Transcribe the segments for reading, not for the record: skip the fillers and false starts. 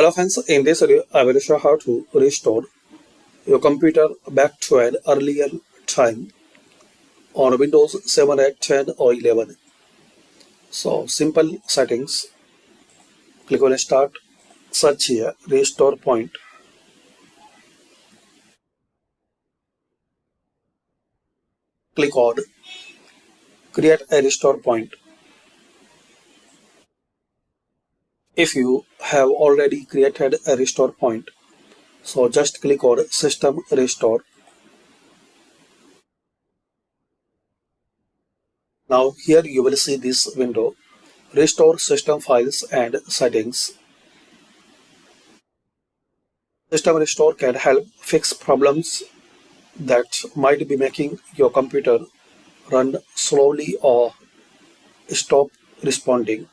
Hello friends, in this video I will show how to restore your computer back to an earlier time on Windows 7, 8, 10 or 11. So simple settings, click on start, search here restore point. Click on create a restore point. If you have already created a restore point, so just click on system restore. Now here you will see this window, restore system files and settings. System restore can help fix problems that might be making your computer run slowly or stop responding.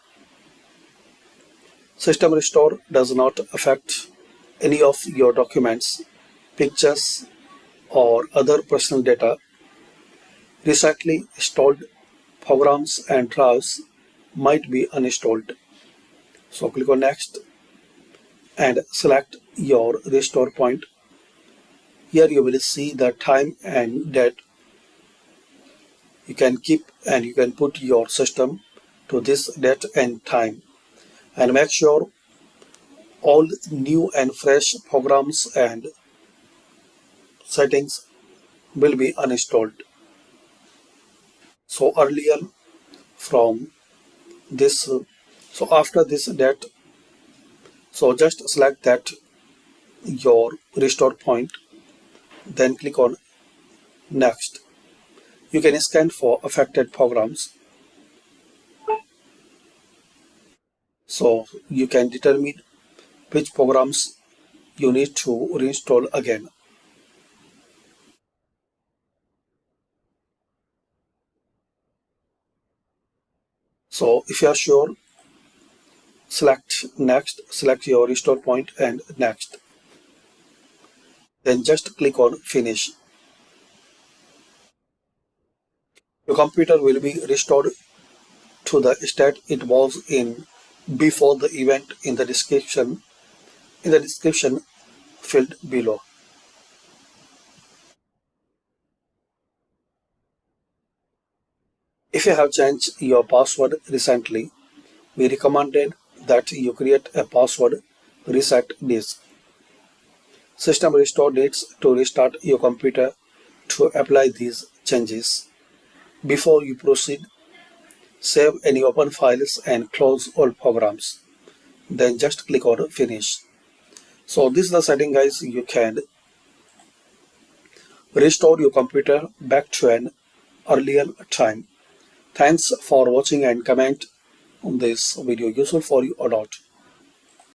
System restore does not affect any of your documents, pictures, or other personal data. Recently installed programs and drivers might be uninstalled. So click on next and select your restore point. Here you will see the time and date. You can keep and you can put your system to this date and time, and make sure all new and fresh programs and settings will be uninstalled. So earlier from this, so after this date, so just select that your restore point, then click on next. You can scan for affected programs, so you can determine which programs you need to reinstall again. So if you are sure, select next, select your restore point and next. Then just click on finish. Your computer will be restored to the state it was in before the event in the description field below. If you have changed your password recently, we recommended that you create a password reset disk. System restore needs to restart your computer to apply these changes. Before you proceed, save any open files and close all programs. Then just click on finish. So this is the setting, guys. You can restore your computer back to an earlier time. Thanks for watching and comment on this video useful for you or not.